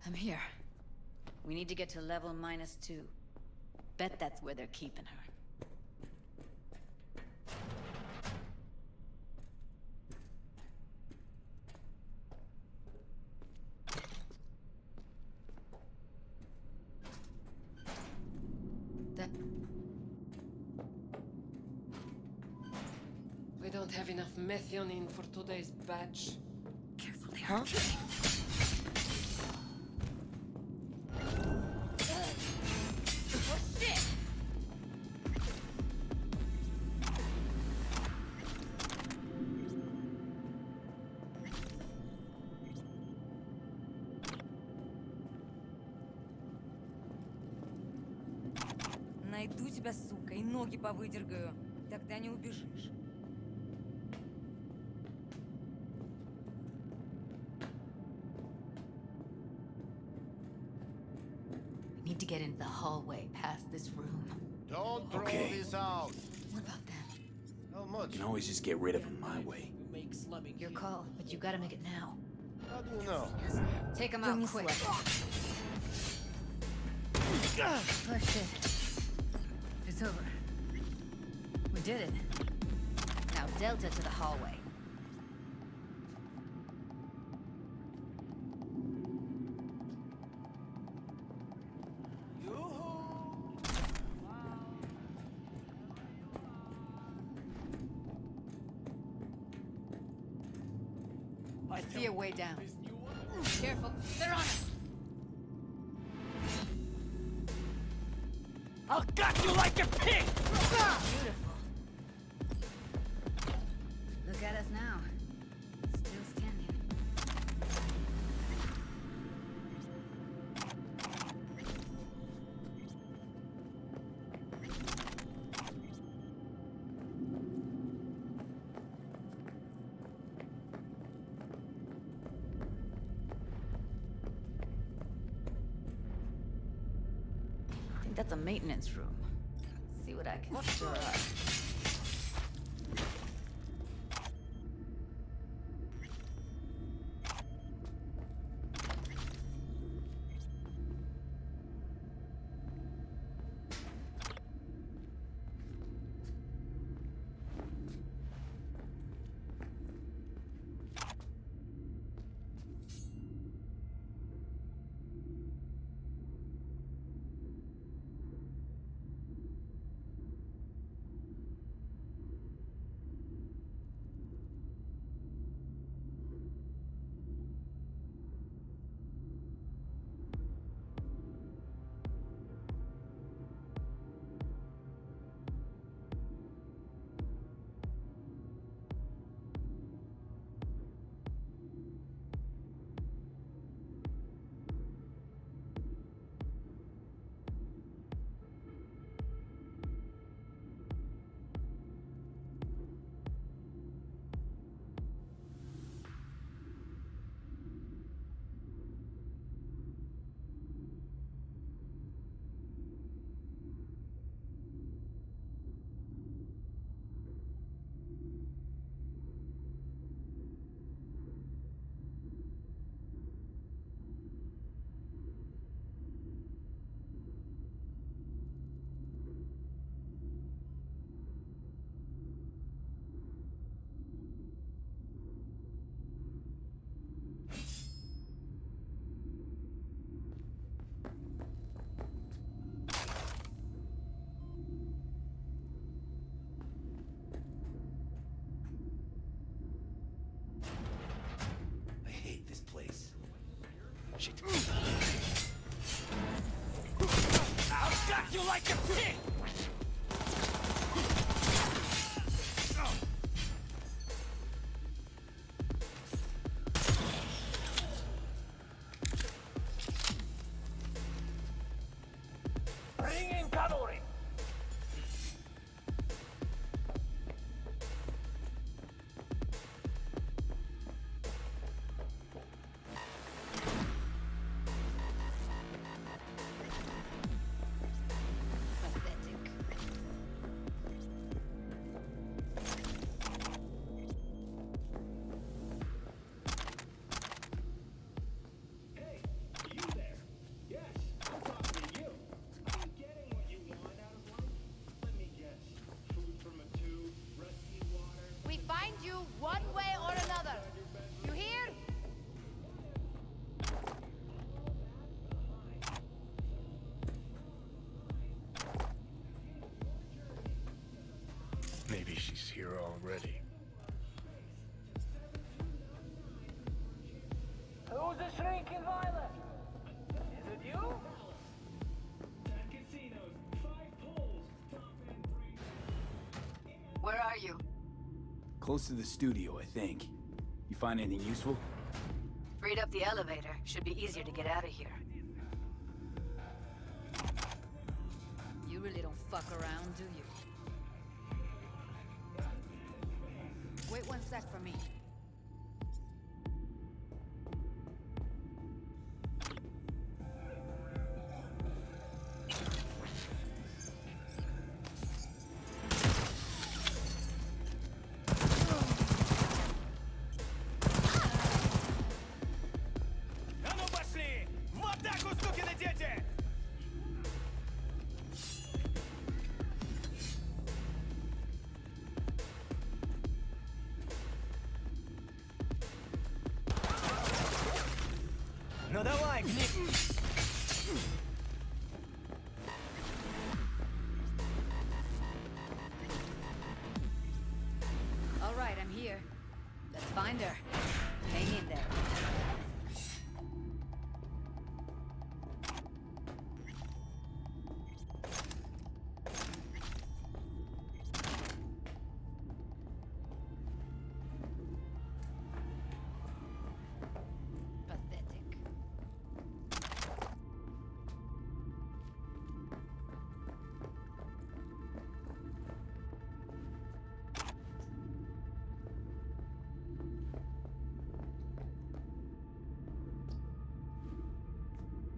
I'm here. We need to get to level -2. Bet that's where they're keeping her. We don't have enough methionine for today's batch. Careful there. Huh? Найду тебя, сука, и ноги повыдергаю. Тогда не убежишь. We need to get into the hallway past this room. Don't throw Okay. this out. What about them? How You much? can always just get rid of them my way. Your call, but you gotta make it now. How do you know? Take them out Понесла. quick. Push it. It's over. We did it. Now Delta to the hallway. I see a way down. Careful, they're on us! I'll gut you like a pig! Beautiful. Look at us now. Still standing. I think that's a maintenance room. See what I can stir up. I hate this place. Shit. I'll gut you like a pig! Bring in cavalry! Pathetic. find you one way or another. You hear? Maybe she's here already. Who's the shrieking violet? Is it you? Where are you? Close to the studio, I think. You find anything useful? Read up the elevator. Should be easier to get out of here. You really don't fuck around, do you? Wait one sec for me. А ну пошли! В атаку, сукины дети! Ну давай, гни... All right, I'm here. Let's find her. Hang in there. Pathetic.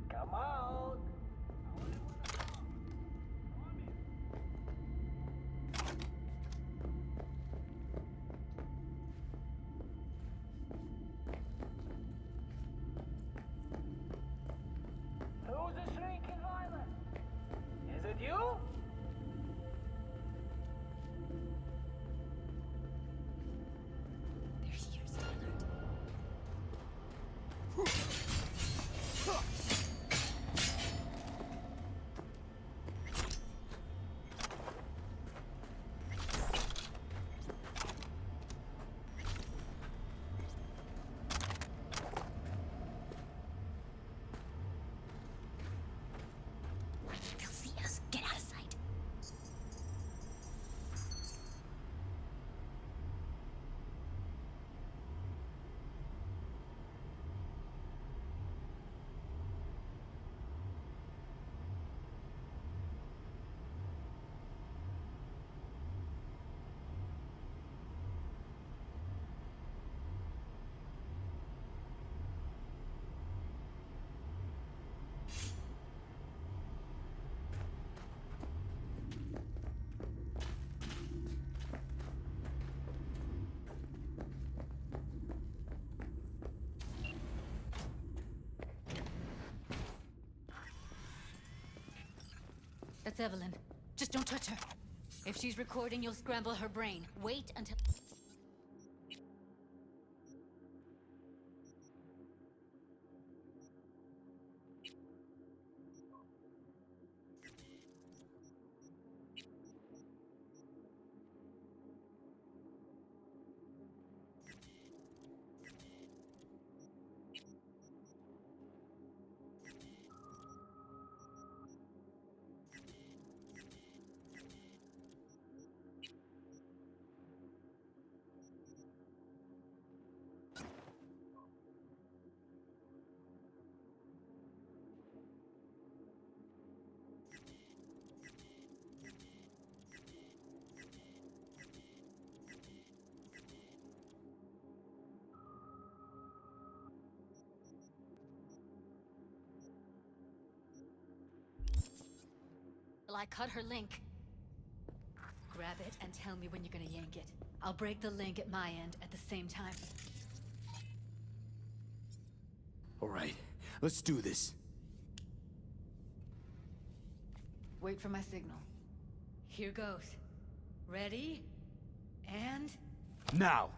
Come out! Who's the shrieking violet? Is it you? They're here, Standard. They'll see us. Get out of sight. That's Evelyn. Just don't touch her. If she's recording, you'll scramble her brain. Wait until... Well, I cut her link. Grab it and tell me when you're gonna yank it. I'll break the link at my end at the same time. All right, let's do this. Wait for my signal. Here goes. Ready? And... Now!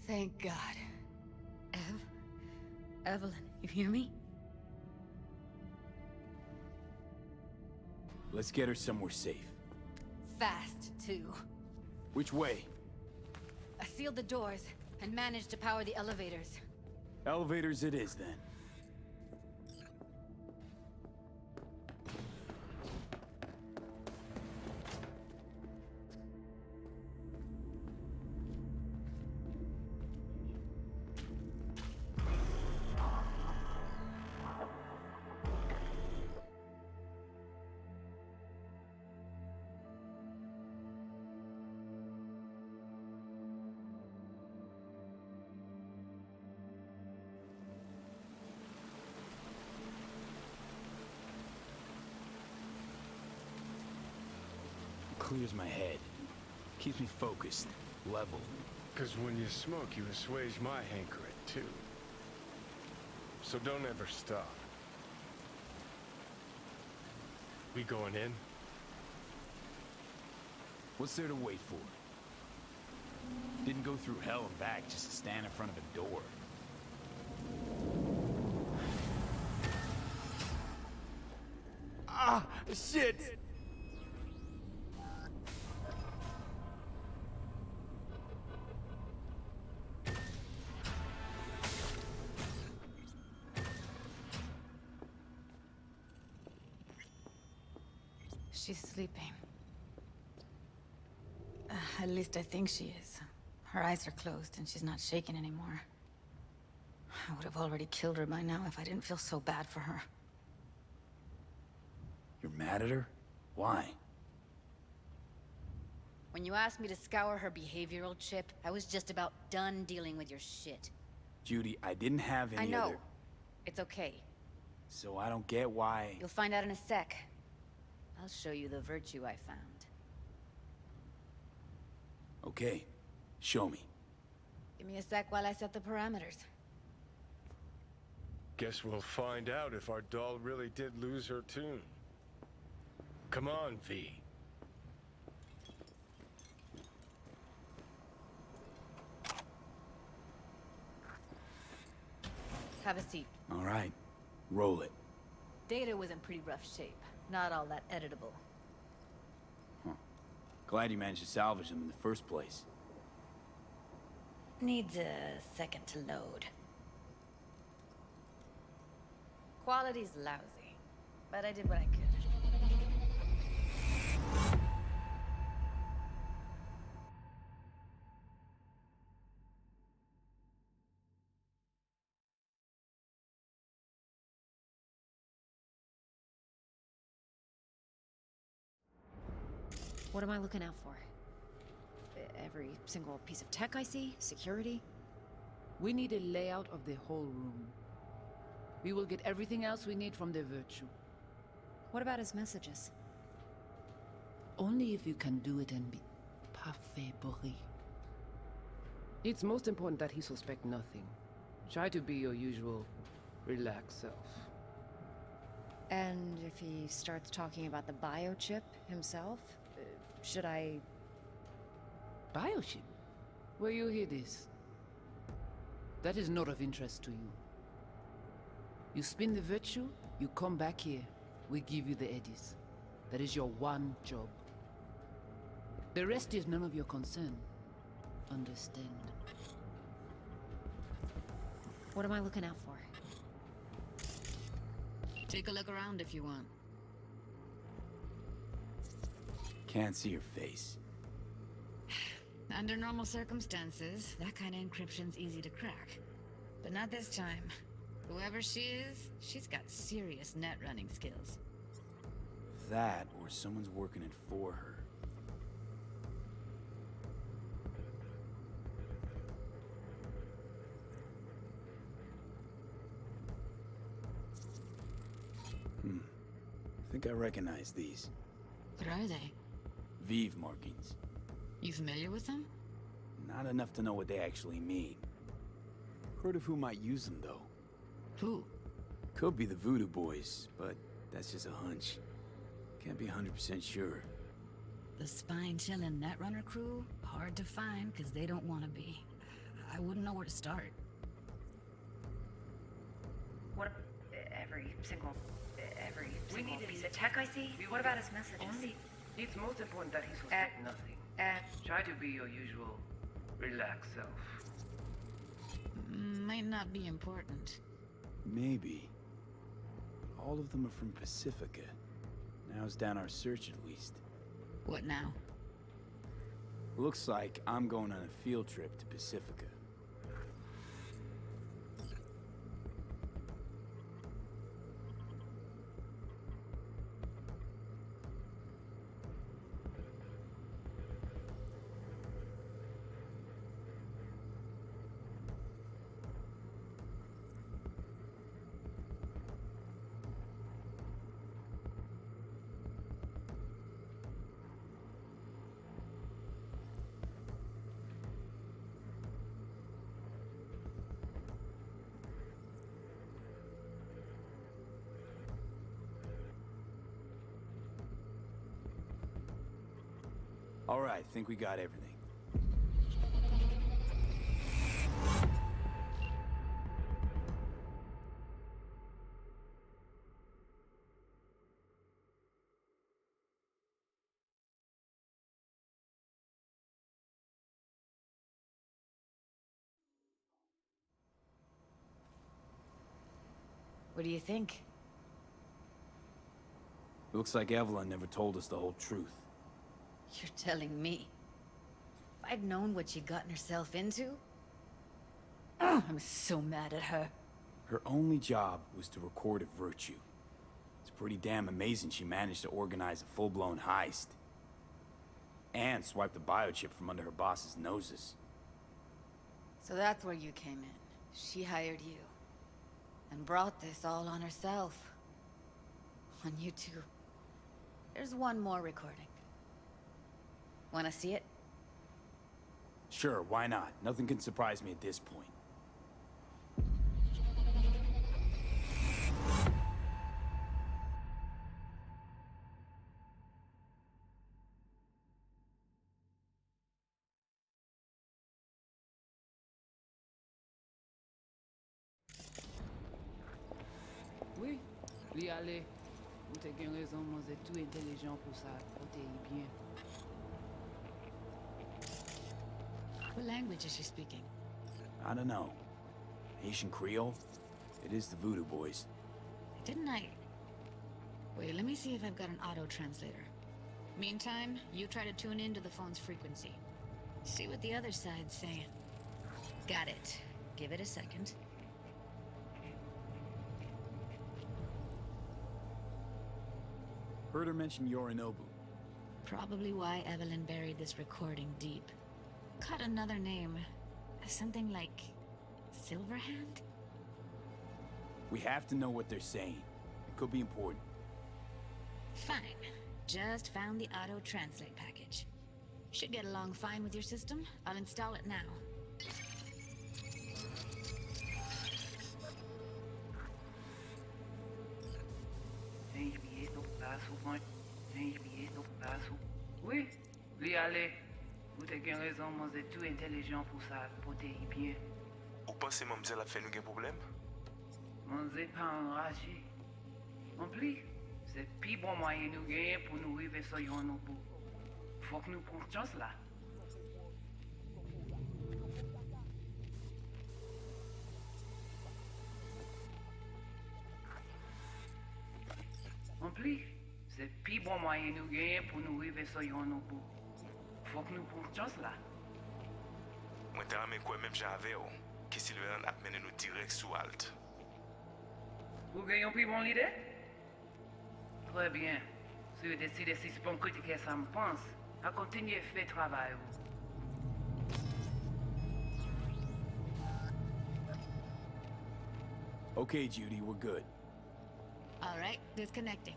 Thank God. Evelyn, you hear me? Let's get her somewhere safe. Fast, too. Which way? I sealed the doors and managed to power the elevators. Elevators it is, then. Clears my head. Keeps me focused, level. Because when you smoke, you assuage my hankering, too. So don't ever stop. We going in? What's there to wait for? Didn't go through hell and back just to stand in front of a door. Ah! Shit! She's sleeping. At least I think she is. Her eyes are closed and she's not shaking anymore. I would have already killed her by now if I didn't feel so bad for her. You're mad at her? Why? When you asked me to scour her behavioral chip, I was just about done dealing with your shit. Judy, I didn't have any I know. other... It's okay. So I don't get why... You'll find out in a sec. I'll show you the virtue I found. Okay. Show me. Give me a sec while I set the parameters. Guess we'll find out if our doll really did lose her tune. Come on, V. Have a seat. All right. Roll it. Data was in pretty rough shape. Not all that editable. Glad you managed to salvage them in the first place. Needs a second to load. Quality's lousy, but I did what I could. What am I looking out for? Every single piece of tech I see? Security? We need a layout of the whole room. We will get everything else we need from the Virtue. What about his messages? Only if you can do it and be parfait bourré. It's most important that he suspect nothing. Try to be your usual, relaxed self. And if he starts talking about the biochip himself, should I... Biochip? Where you hear this? That is not of interest to you. You spin the virtue, you come back here. We give you the eddies. That is your one job. The rest is none of your concern. Understand? What am I looking out for? Take a look around if you want. Can't see your face. Under normal circumstances, that kind of encryption's easy to crack. But not this time. Whoever she is, she's got serious net running skills. That, or someone's working it for her. I think I recognize these. What are they? Vive markings. You familiar with them? Not enough to know what they actually mean. Heard of who might use them, though. Who? Could be the Voodoo Boys, but that's just a hunch. Can't be 100% sure. The spine-chilling Netrunner crew? Hard to find, because they don't want to be. I wouldn't know where to start. What every single piece of tech I see? What about his messages? It's most important that he suspect nothing. Try to be your usual relaxed self. Might not be important. Maybe. All of them are from Pacifica. Narrows down our search at least. What now? Looks like I'm going on a field trip to Pacifica. All right, think we got everything. What do you think? Looks like Evelyn never told us the whole truth. You're telling me? If I'd known what she'd gotten herself into... I'm so mad at her. Her only job was to record a virtue. It's pretty damn amazing she managed to organize a full-blown heist. And swipe the biochip from under her boss's noses. So that's where you came in. She hired you. And brought this all on herself. On you two. There's one more recording. Wanna see it? Sure, why not? Nothing can surprise me at this point. Oui, li ale. Ou te gen rezon mwen zè tout intelligent pou sa, ou te yi bien. What language is she speaking? I don't know. Haitian Creole? It is the Voodoo Boys. Didn't I... Wait, let me see if I've got an auto-translator. Meantime, you try to tune into the phone's frequency. See what the other side's saying. Got it. Give it a second. Heard her mention Yorinobu. Probably why Evelyn buried this recording deep. Cut another name. Something like... Silverhand? We have to know what they're saying. It could be important. Fine. Just found the auto-translate package. Should get along fine with your system. I'll install it now. Oui, li ale. Ou te gen rezon mwen zè tout intelligent pou sa, pou te yi bien. Ou pensez mademoiselle a fait nous un problème? Mwen zè pa enraje. En pli, se pi bon moyen nou genye pou nou rive so yon nou pou. Fok nou pron chans la. En pli, se pi bon moyen nou genye pou nou rive so yon nou pou. Fok nou pron chans la. Moi, t'as ramé quoi même j'avais, oh, que Sylvain a mené nous direct sous Alt. Ou genyon pi bon l'idée? Très bien. Si vous décidez si c'est bon critiquer ça me pense, à continuer faire travail. Okay, Judy, we're good. All right, disconnecting.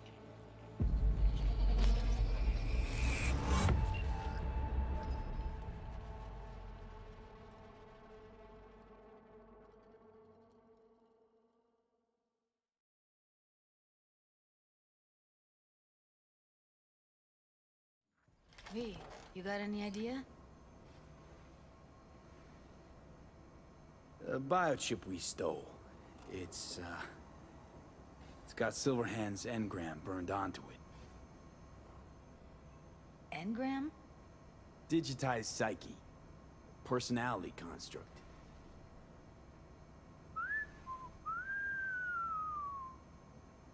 V, you got any idea? A biochip we stole. It's got Silverhand's engram burned onto it. Engram? Digitized psyche. Personality construct.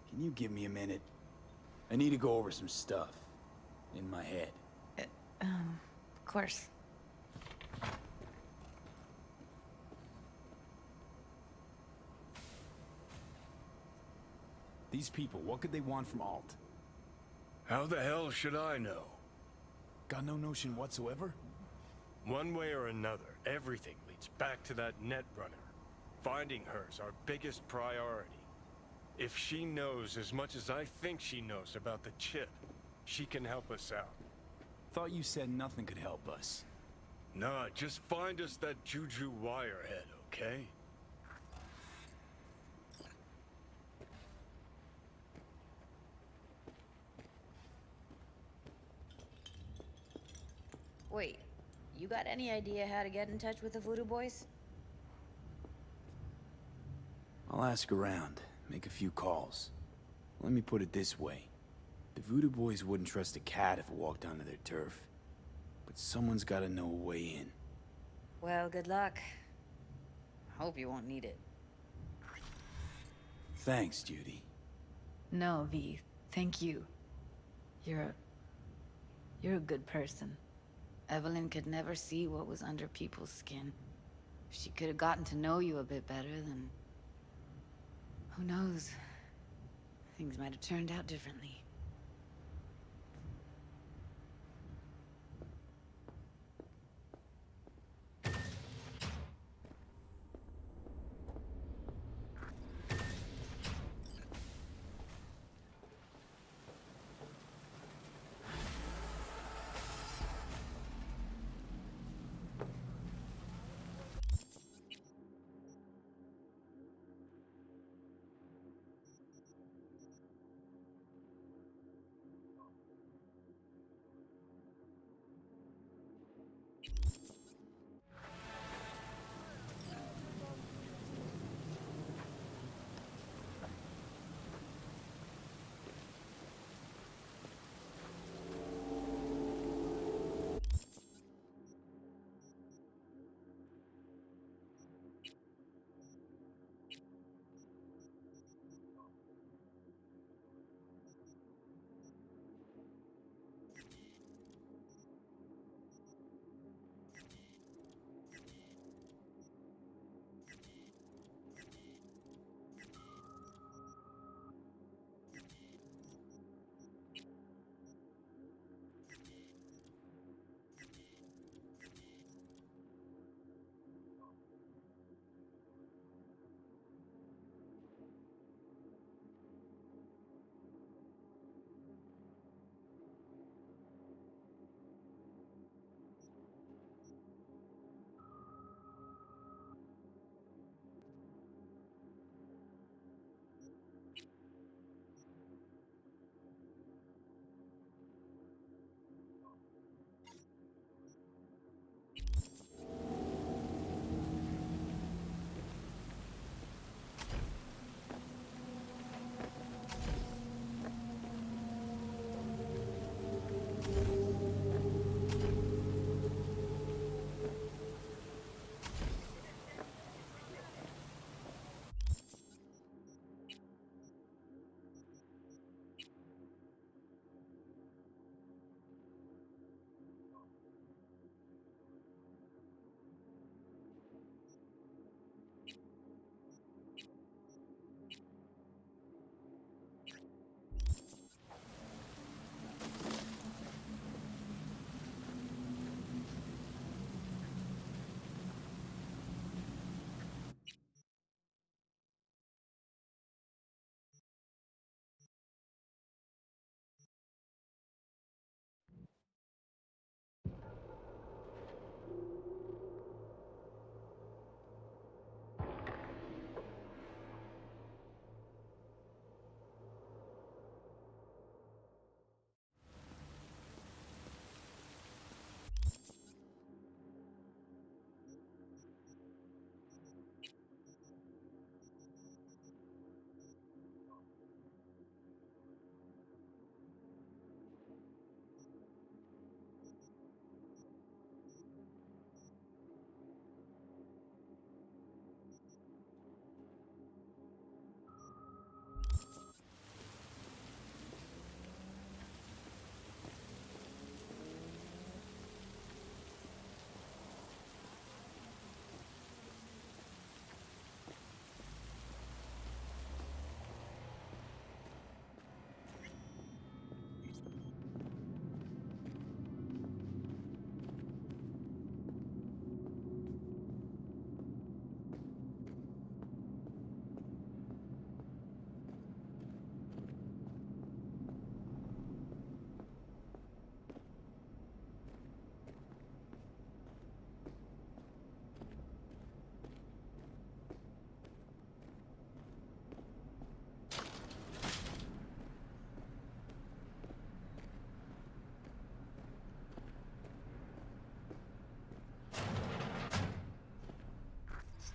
Can you give me a minute? I need to go over some stuff. In my head. Of course. These people, what could they want from Alt? How the hell should I know? Got no notion whatsoever? One way or another, everything leads back to that Netrunner. Finding her's our biggest priority. If she knows as much as I think she knows about the chip, she can help us out. Thought you said nothing could help us. Nah, just find us that Juju Wirehead, okay? Wait, you got any idea how to get in touch with the Voodoo Boys? I'll ask around, make a few calls. Let me put it this way. The Voodoo Boys wouldn't trust a cat if it walked onto their turf. But someone's gotta know a way in. Well, good luck. Hope you won't need it. Thanks, Judy. No, V. Thank you. You're a good person. Evelyn could never see what was under people's skin. If she could have gotten to know you a bit better, then... who knows? Things might have turned out differently.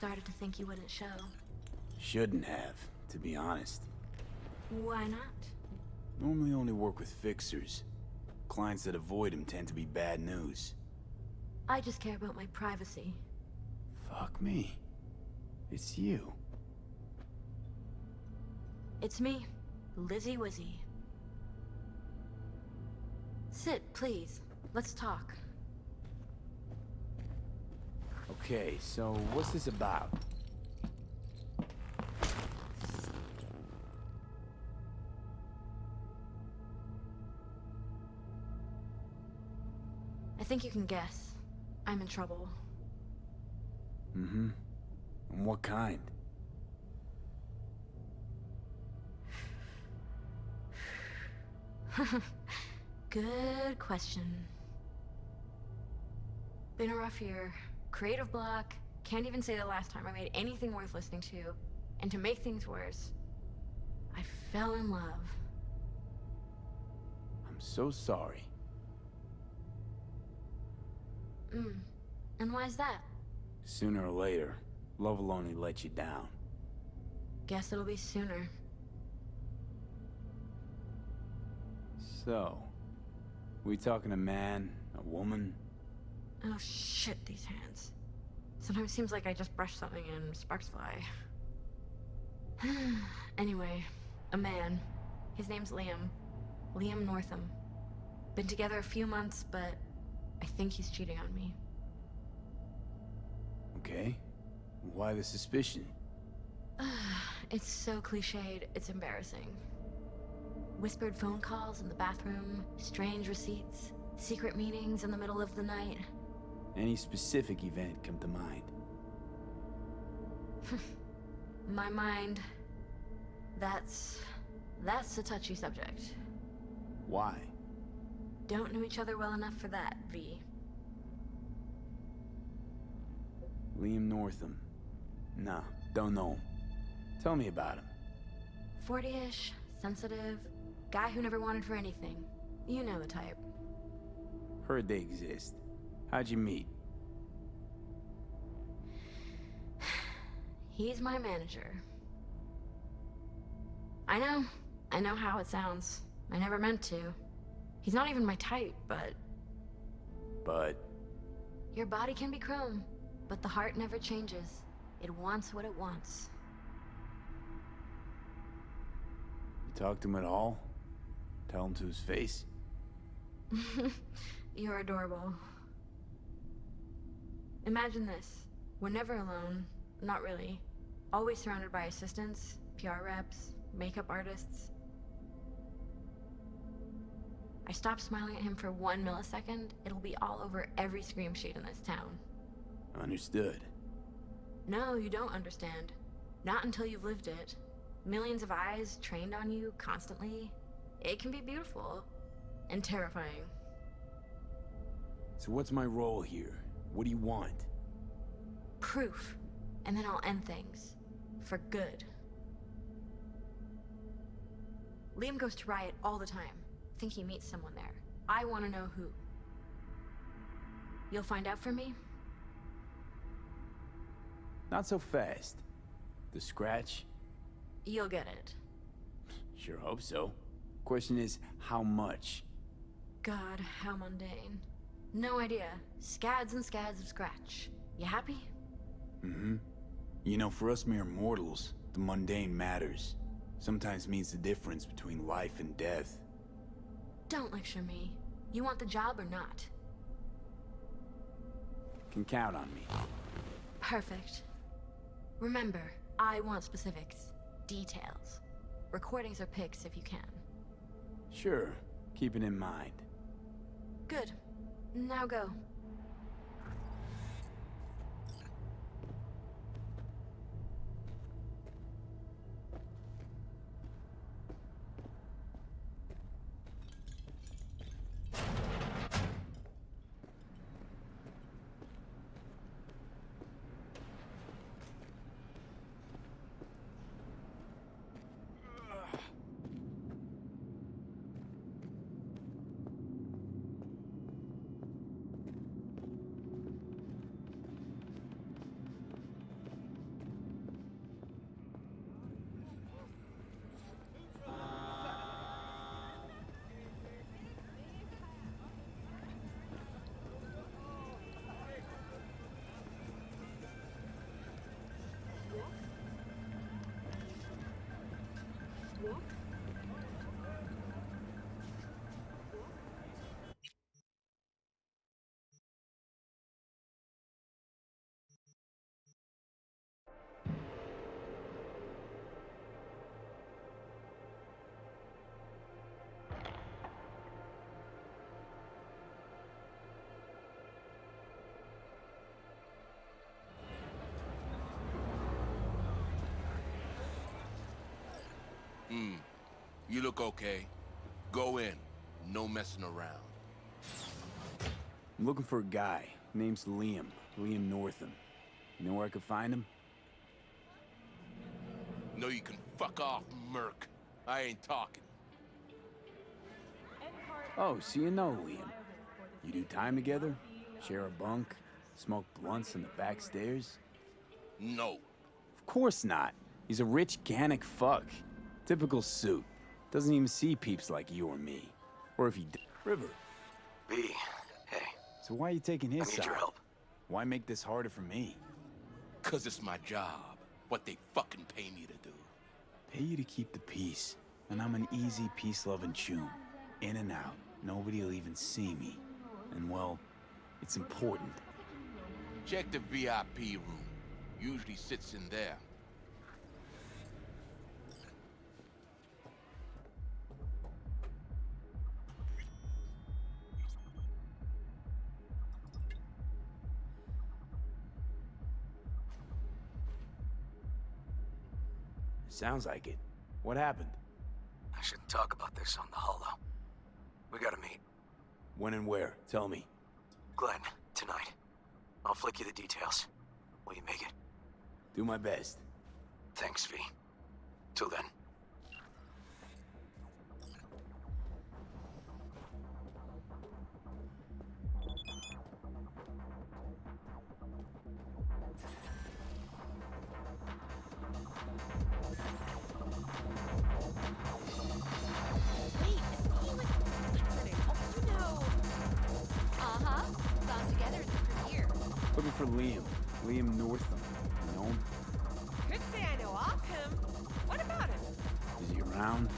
started to think you wouldn't show. Shouldn't have, to be honest. Why not? Normally only work with fixers. Clients that avoid him tend to be bad news. I just care about my privacy. Fuck me. It's you. It's me, Lizzie Wizzy. Sit, please. Let's talk. Okay, so what's this about? I think you can guess. I'm in trouble. Mm-hmm. And what kind? Good question. Been a rough year. Creative block. Can't even say the last time I made anything worth listening to. And to make things worse, I fell in love. I'm so sorry. And why's that? Sooner or later, love will only let you down. Guess it'll be sooner. So, we talking a man, a woman? Oh shit, these hands. Sometimes it seems like I just brushed something and sparks fly. Anyway, a man. His name's Liam. Liam Northam. Been together a few months, but I think he's cheating on me. Okay. Why the suspicion? It's so cliched, it's embarrassing. Whispered phone calls in the bathroom, strange receipts, secret meetings in the middle of the night. Any specific event come to mind? My mind... That's a touchy subject. Why? Don't know each other well enough for that, V. Liam Northam. Nah, don't know him. Tell me about him. 40-ish, sensitive, guy who never wanted for anything. You know the type. Heard they exist. How'd you meet? He's my manager. I know how it sounds. I never meant to. He's not even my type, but... But? Your body can be chrome, but the heart never changes. It wants what it wants. You talk to him at all? Tell him to his face? You're adorable. Imagine this. We're never alone. Not really. Always surrounded by assistants, PR reps, makeup artists. I stop smiling at him for 1 millisecond, it'll be all over every scream sheet in this town. Understood. No, you don't understand. Not until you've lived it. Millions of eyes trained on you constantly. It can be beautiful. And terrifying. So what's my role here? What do you want? Proof. And then I'll end things. For good. Liam goes to Riot all the time. Think he meets someone there. I want to know who. You'll find out for me? Not so fast. The scratch? You'll get it. Sure hope so. Question is, how much? God, how mundane. No idea. Scads and scads of scratch. You happy? Mm-hmm. You know, for us mere mortals, the mundane matters. Sometimes means the difference between life and death. Don't lecture me. You want the job or not? Can count on me. Perfect. Remember, I want specifics. Details. Recordings or pics if you can. Sure. Keep it in mind. Good. Now go. You look okay. Go in. No messing around. I'm looking for a guy. Name's Liam. Liam Northam. You know where I could find him? No, you can fuck off, Merc. I ain't talking. Oh, so you know Liam. You do time together? Share a bunk? Smoke blunts in the back stairs? No. Of course not. He's a rich, Gannic fuck. Typical suit. Doesn't even see peeps like you or me. Or if he d— River. B, hey. So why are you taking his I need side? your help. Why make this harder for me? 'Cause it's my job. What they fucking pay me to do. Pay you to keep the peace. And I'm an easy, peace-loving choom. In and out. Nobody will even see me. And well, it's important. Check the VIP room. Usually sits in there. Sounds like it. What happened? I shouldn't talk about this on the holo. We gotta meet. When and where? Tell me. Glenn, tonight. I'll flick you the details. Will you make it? Do my best. Thanks, V. Till then. Looking for Liam. Liam Northam. You know him? Could say I know of him. What about him? Is he around?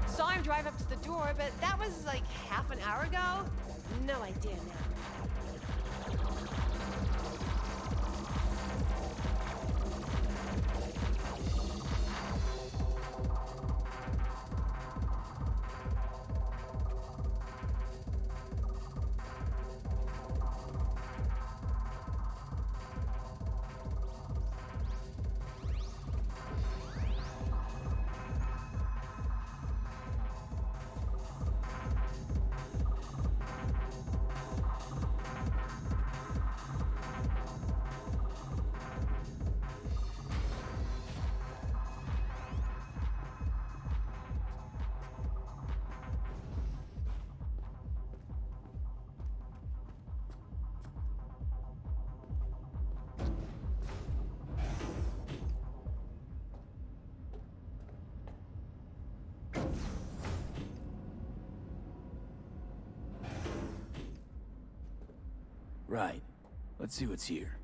Saw him drive up to the door, but that was like half an hour ago. No idea now. Right. Let's see what's here.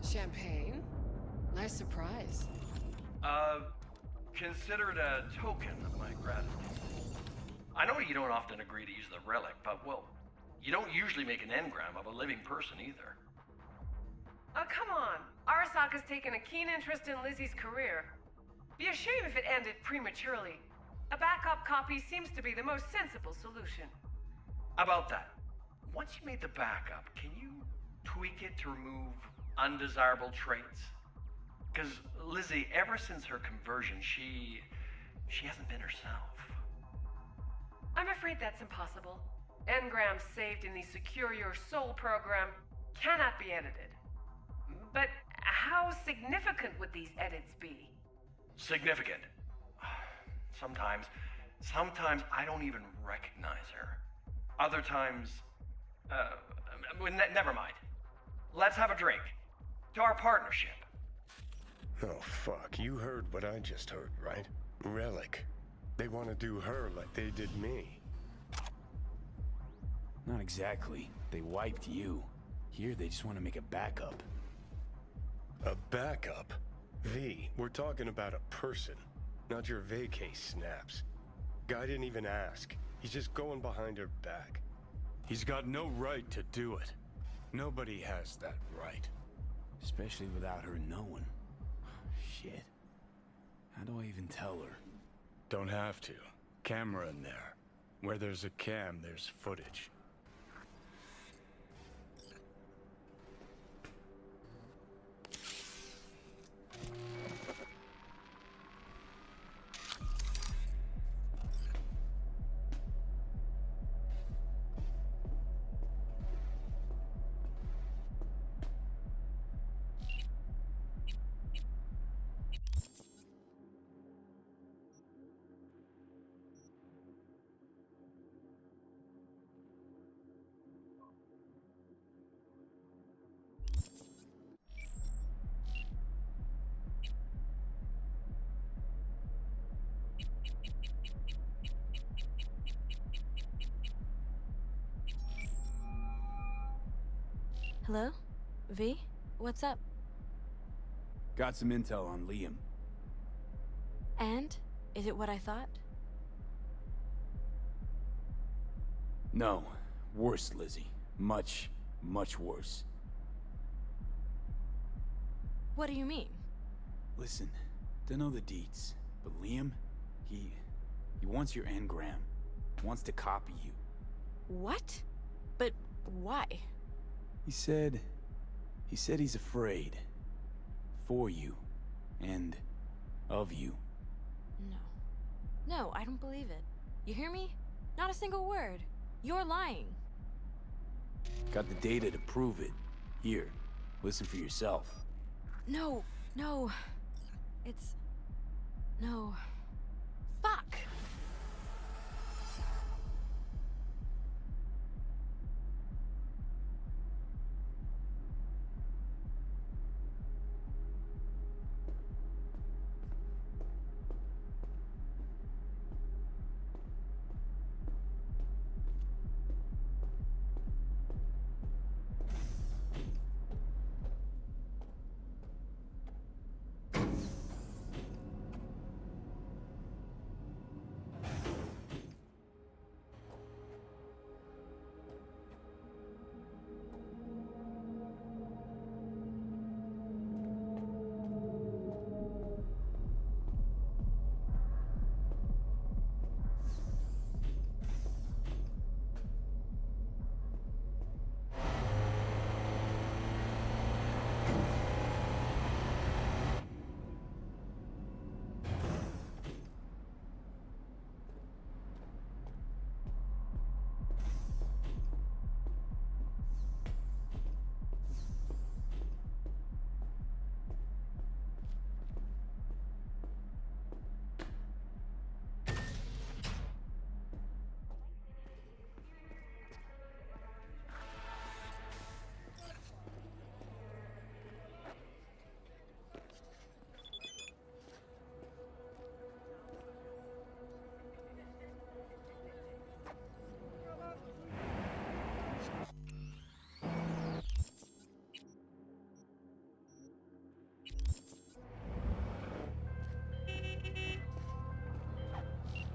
Champagne? Nice surprise. Consider it a token of my gratitude. I know you don't often agree to use the relic, but, well, you don't usually make an engram of a living person either. Oh, come on. Arasaka's taken a keen interest in Lizzie's career. Be a shame if it ended prematurely. A backup copy seems to be the most sensible solution. About that, once you made the backup, can you tweak it to remove undesirable traits? Because Lizzie, ever since her conversion, she hasn't been herself. I'm afraid that's impossible. Engrams saved in the Secure Your Soul program cannot be edited. But how significant would these edits be? Significant. Sometimes I don't even recognize her. Other times, never mind. Let's have a drink. To our partnership. Oh, fuck. You heard what I just heard, right? Relic. They want to do her like they did me. Not exactly. They wiped you. Here, they just want to make a backup. A backup? V, we're talking about a person, not your vacay snaps. Guy didn't even ask. He's just going behind her back. He's got no right to do it. Nobody has that right. Especially without her knowing. Shit. How do I even tell her? Don't have to. Camera in there. Where there's a cam, there's footage. Hello? V? What's up? Got some intel on Liam. And? Is it what I thought? No. Worse, Lizzie. Much, much worse. What do you mean? Listen, don't know the deets, but Liam, he wants your engram. Wants to copy you. What? But why? He said he's afraid. For you. And of you. No. No, I don't believe it. You hear me? Not a single word. You're lying. Got the data to prove it. Here, listen for yourself. No, no. It's... No. Fuck!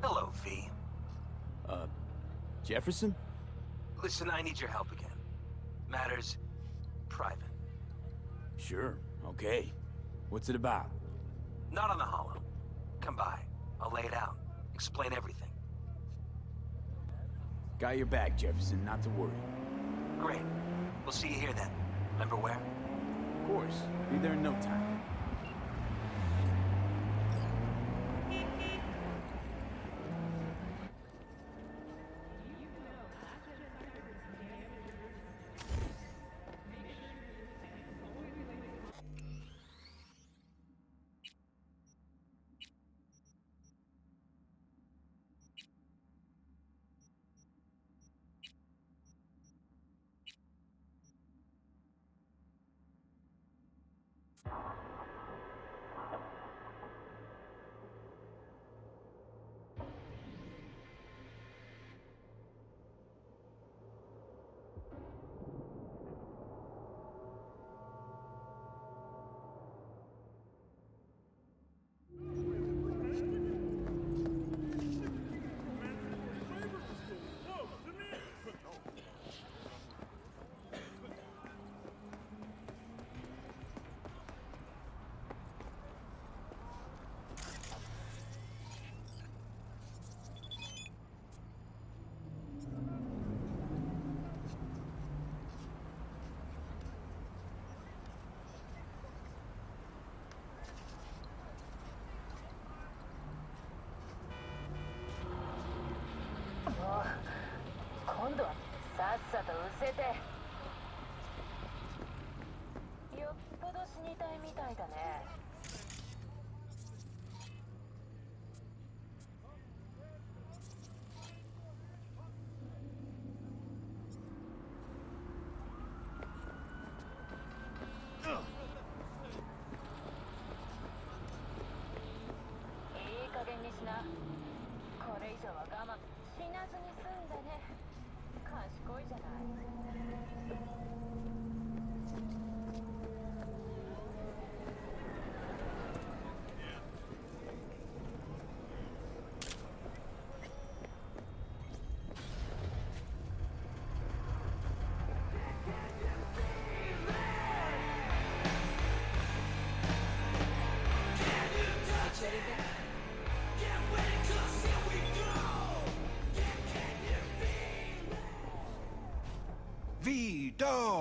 Hello, V. Jefferson? Listen, I need your help again. Matters private. Sure, okay. What's it about? Not on the holo. Come by. I'll lay it out. Explain everything. Got your back, Jefferson, not to worry. Great. We'll see you here then. Remember where? Of course. Be there in no time.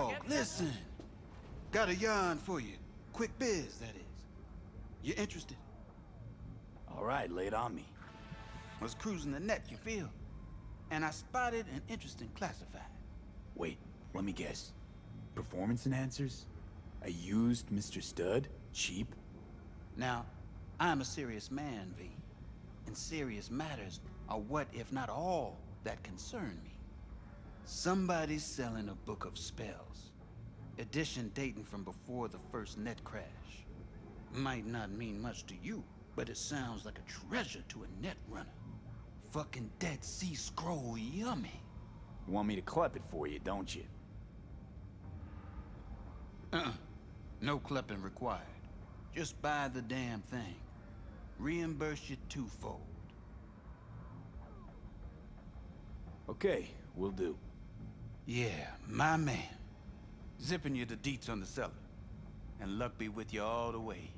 Dog, listen. Got a yarn for you. Quick biz, that is. You interested? All right, lay it on me. Was cruising the net, you feel? And I spotted an interesting classified. Wait, let me guess. Performance enhancers? A used Mr. Stud? Cheap? Now, I'm a serious man, V. And serious matters are what, if not all, that concern me. Somebody's selling a book of spells. Edition dating from before the first net crash. Might not mean much to you, but it sounds like a treasure to a net runner. Fucking Dead Sea Scroll yummy. You want me to clip it for you, don't you? No clipping required. Just buy the damn thing. Reimburse you twofold. Okay, will do. Yeah, my man. Zipping you the deets on the seller. And luck be with you all the way.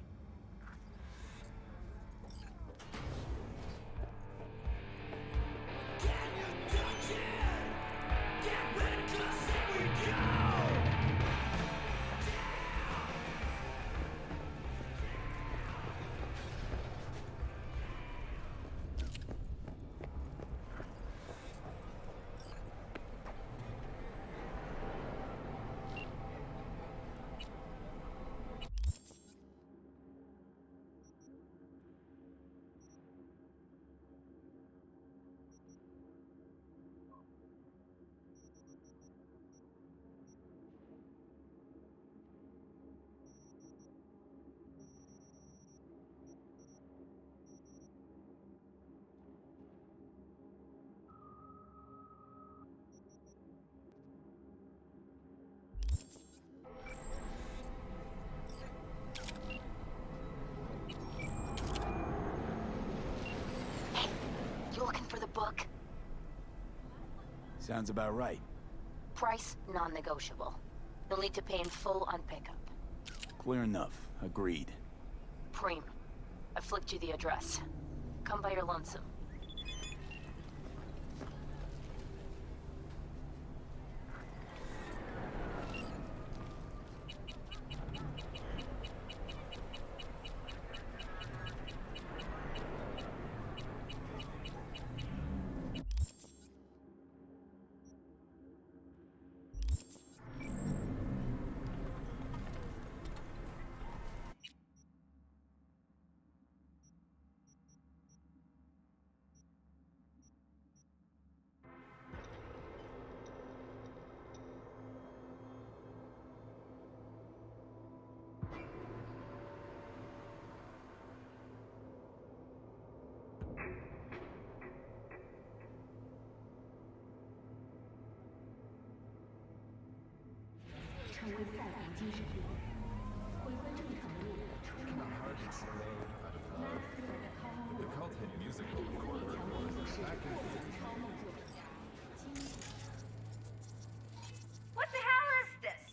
Book. Sounds about right. Price non-negotiable. You'll need to pay in full on pickup. Clear enough. Agreed. Preem, I flicked you the address. Come by your lonesome. What the hell is this?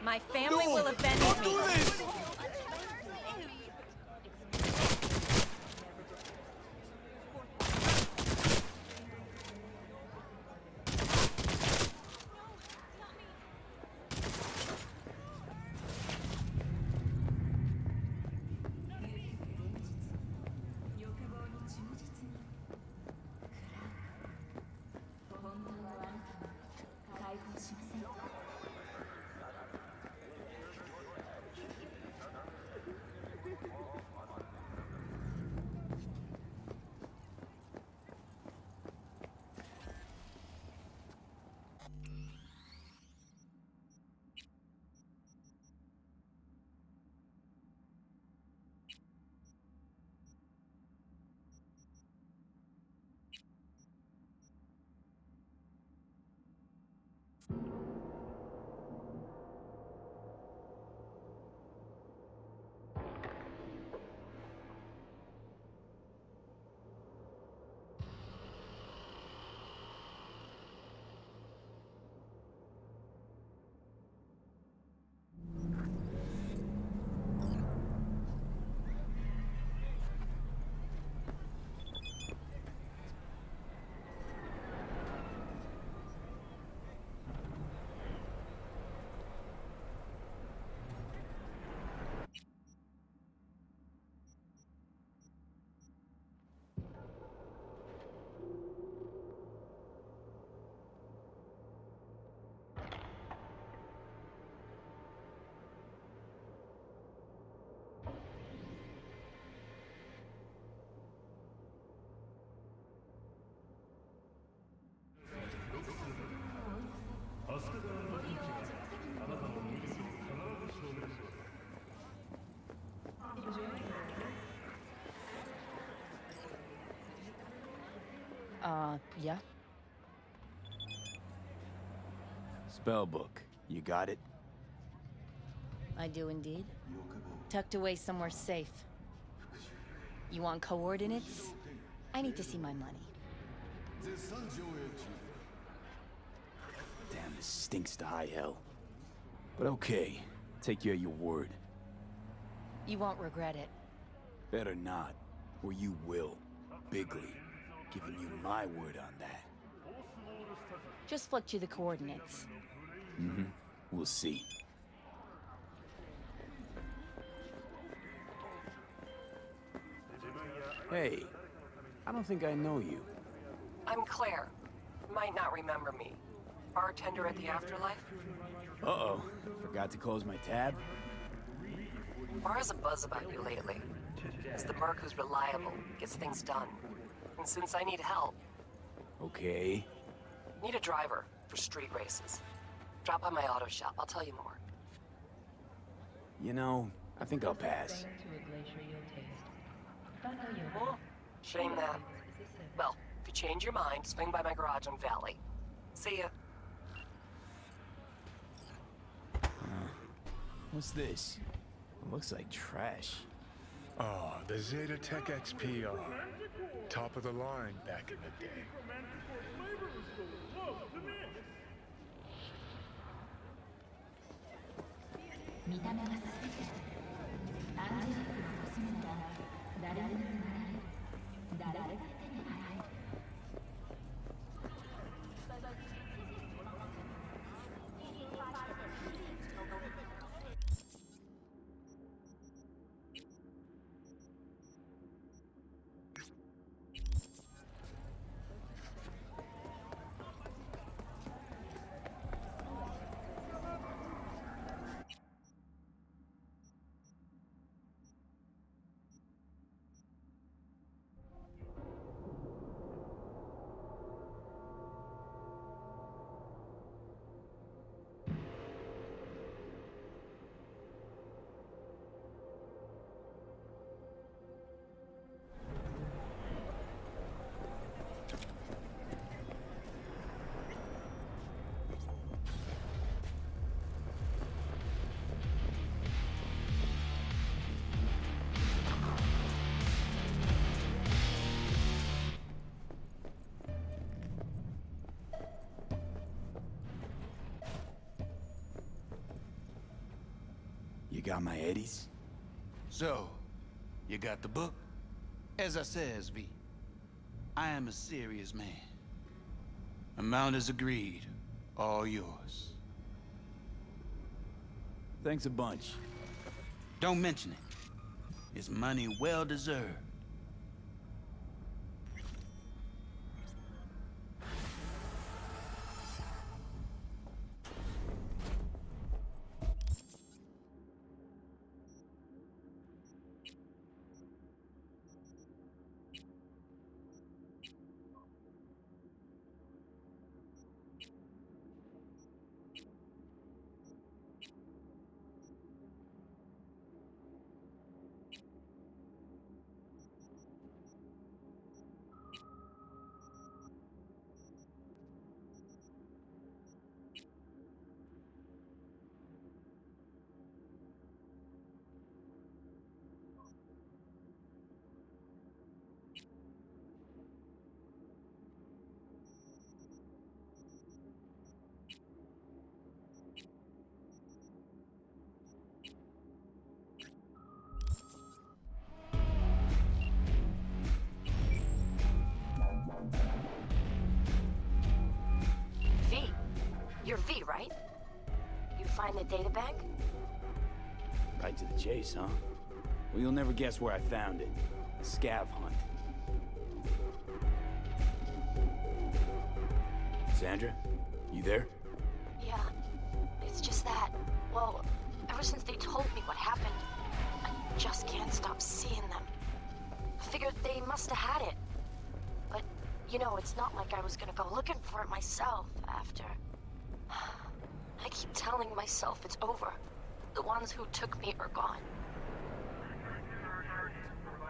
My family will avenge me. Yeah? Spellbook. You got it? I do indeed. Tucked away somewhere safe. You want coordinates? I need to see my money. Damn, this stinks to high hell. But okay, take you at your word. You won't regret it. Better not, or you will. Bigly. Giving you my word on that. Just flicked you the coordinates. Mm-hmm. We'll see. Hey, I don't think I know you. I'm Claire. Might not remember me. Bartender at the Afterlife? Uh-oh. Forgot to close my tab? Bar has a buzz about you lately. It's the merc who's reliable, gets things done. And since I need help... Okay. Need a driver for street races. Drop by my auto shop, I'll tell you more. You know, I think I'll pass. Shame that. Well, if you change your mind, swing by my garage on Valley. See ya. What's this? It looks like trash. Oh, the Zeta Tech XPR. Top of the line back in the day. You got my eddies? So, you got the book? As I says, V, I am a serious man. Amount is agreed. All yours. Thanks a bunch. Don't mention it. It's money well deserved. You're V, right? You find the databank? Right to the chase, huh? Well, you'll never guess where I found it. A scav hunt. Sandra? You there? Yeah. It's just that, well, ever since they told me what happened, I just can't stop seeing them. I figured they must have had it. But, you know, it's not like I was gonna go looking for it myself after. I keep telling myself it's over. The ones who took me are gone.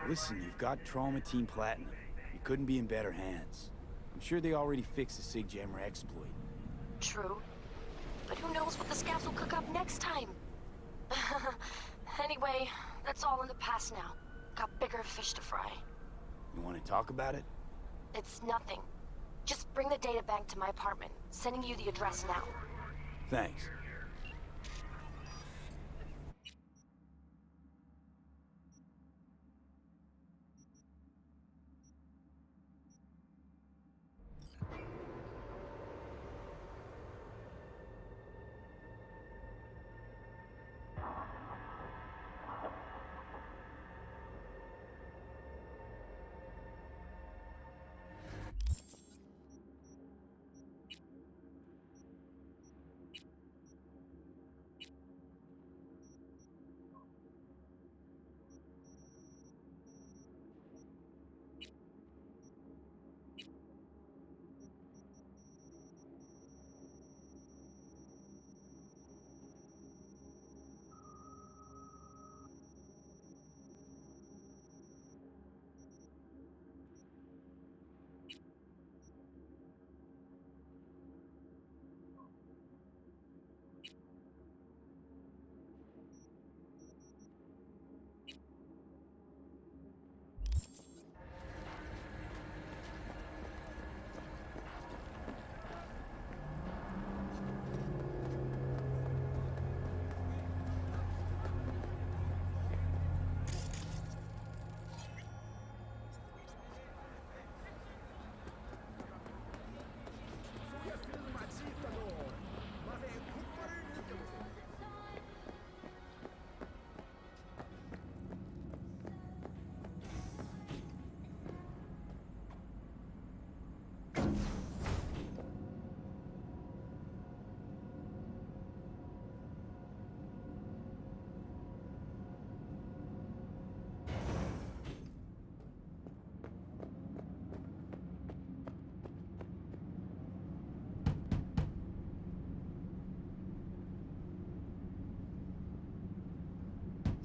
Listen, you've got Trauma Team Platinum. You couldn't be in better hands. I'm sure they already fixed the Sig Jammer exploit. True. But who knows what the scavs will cook up next time? Anyway, that's all in the past now. Got bigger fish to fry. You want to talk about it? It's nothing. Just bring the data bank to my apartment. Sending you the address now. Thanks.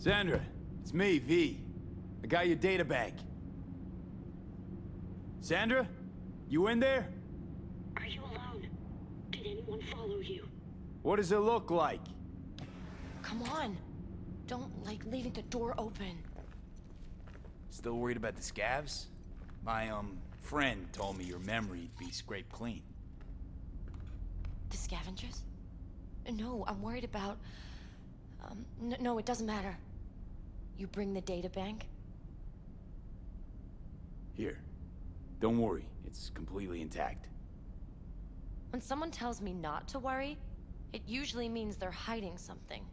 Sandra, it's me, V. I got your data bank. Sandra? You in there? Are you alone? Did anyone follow you? What does it look like? Come on. Don't like leaving the door open. Still worried about the scavs? My, friend told me your memory'd be scraped clean. The scavengers? No, I'm worried about... no, it doesn't matter. You bring the data bank? Here. Don't worry, it's completely intact. When someone tells me not to worry, it usually means they're hiding something.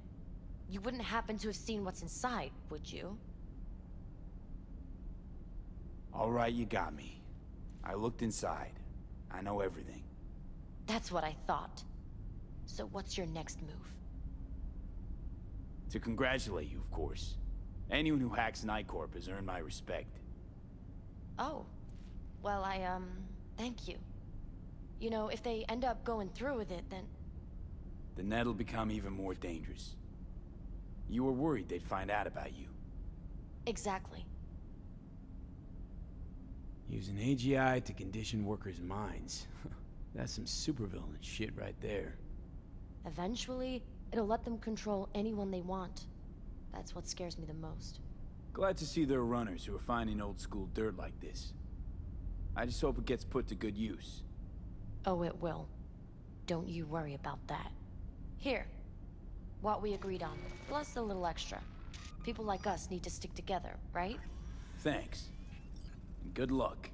You wouldn't happen to have seen what's inside, would you? All right, you got me. I looked inside. I know everything. That's what I thought. So what's your next move? To congratulate you, of course. Anyone who hacks Night Corp has earned my respect. Oh. Well, thank you. You know, if they end up going through with it, then... The net'll become even more dangerous. You were worried they'd find out about you. Exactly. Using AGI to condition workers' minds. That's some supervillain shit right there. Eventually, it'll let them control anyone they want. That's what scares me the most. Glad to see there are runners who are finding old-school dirt like this. I just hope it gets put to good use. Oh, it will. Don't you worry about that. Here. What we agreed on, plus a little extra. People like us need to stick together, right? Thanks. And good luck.